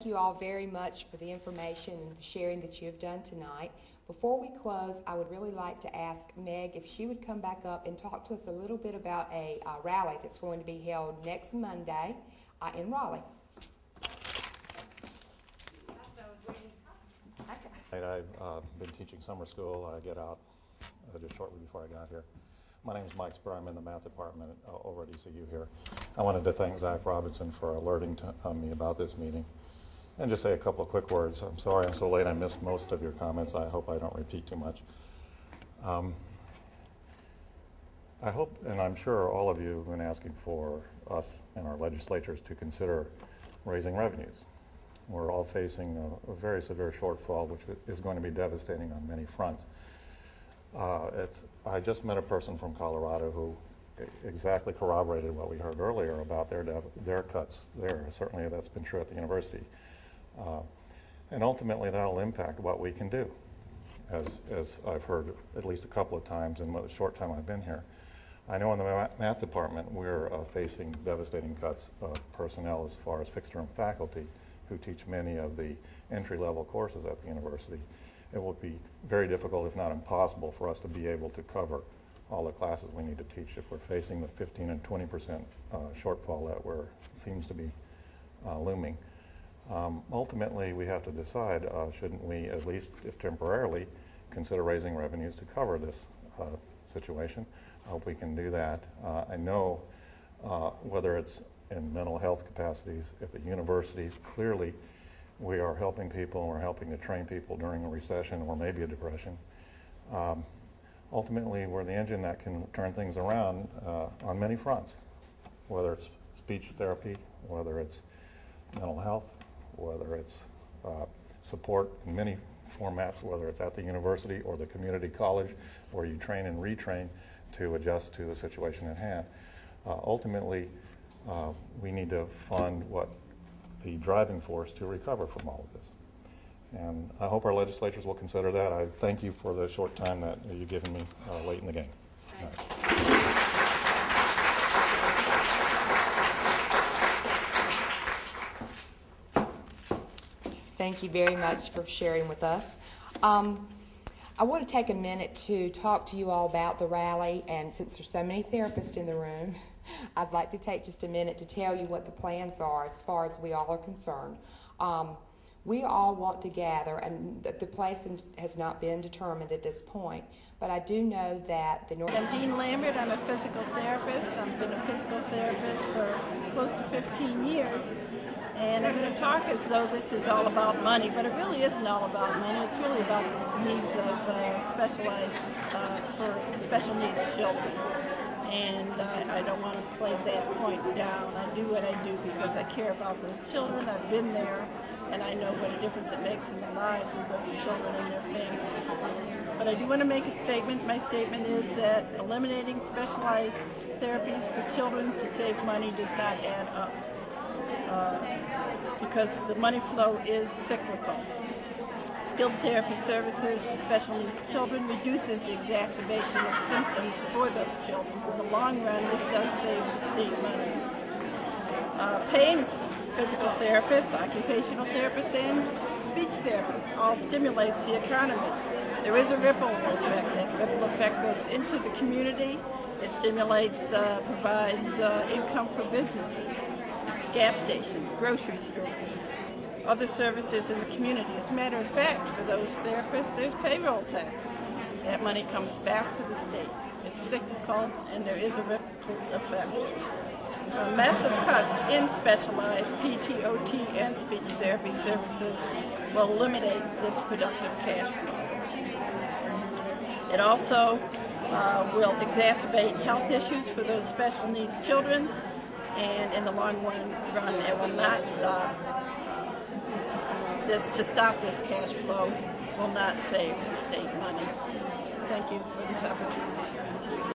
Thank you all very much for the information and sharing that you have done tonight. Before we close, I would really like to ask Meg if she would come back up and talk to us a little bit about a rally that's going to be held next Monday in Raleigh. I've been teaching summer school. I get out just shortly before I got here. My name is Mike Spur. I'm in the math department over at ECU here. I wanted to thank Zach Robinson for alerting me about this meeting and just say a couple of quick words. I'm sorry I'm so late. I missed most of your comments. I hope I don't repeat too much. I hope, and I'm sure all of you have been asking for us and our legislatures to consider raising revenues. We're all facing a very severe shortfall, which is going to be devastating on many fronts. I just met a person from Colorado who exactly corroborated what we heard earlier about their cuts there. Certainly that's been true at the university. And ultimately that'll impact what we can do, as I've heard at least a couple of times in the short time I've been here. I know in the math department we're facing devastating cuts of personnel as far as fixed-term faculty who teach many of the entry-level courses at the university. It will be very difficult, if not impossible, for us to be able to cover all the classes we need to teach if we're facing the 15 and 20% shortfall that seems to be looming. Ultimately, we have to decide, shouldn't we, at least if temporarily, consider raising revenues to cover this situation? I hope we can do that. I know whether it's in mental health capacities, at the universities, clearly we are helping people and we're helping to train people during a recession or maybe a depression. Ultimately, we're the engine that can turn things around on many fronts, whether it's speech therapy, whether it's mental health, whether it's support in many formats, whether it's at the university or the community college where you train and retrain to adjust to the situation at hand. Ultimately, we need to fund what the driving force to recover from all of this. And I hope our legislatures will consider that. I thank you for the short time that you've given me late in the game. Thank you very much for sharing with us. I want to take a minute to talk to you all about the rally, and since there's so many therapists in the room, I'd like to take just a minute to tell you what the plans are as far as we all are concerned. We all want to gather, and the place has not been determined at this point, but I do know that the I'm Jean Lambert. I'm a physical therapist. I've been a physical therapist for close to 15 years. And I'm going to talk as though this is all about money, but it really isn't all about money. It's really about the needs of for special needs children. And I don't want to play that point down. I do what I do because I care about those children. I've been there, and I know what a difference it makes in the lives of those children and their families. But I do want to make a statement. My statement is that eliminating specialized therapies for children to save money does not add up. Because the money flow is cyclical. Skilled therapy services to special needs children reduces the exacerbation of symptoms for those children. So in the long run, this does save the state money. Paying physical therapists, occupational therapists, and speech therapists all stimulates the economy. There is a ripple effect. That ripple effect goes into the community. It stimulates, provides income for businesses, gas stations, grocery stores, other services in the community. As a matter of fact, for those therapists, there's payroll taxes. That money comes back to the state. It's cyclical, and there is a ripple effect. Massive cuts in specialized PT, OT, and speech therapy services will eliminate this productive cash flow. It also will exacerbate health issues for those special needs children, and in the long run, it will not stop to stop this cash flow will not save the state money. Thank you for this opportunity.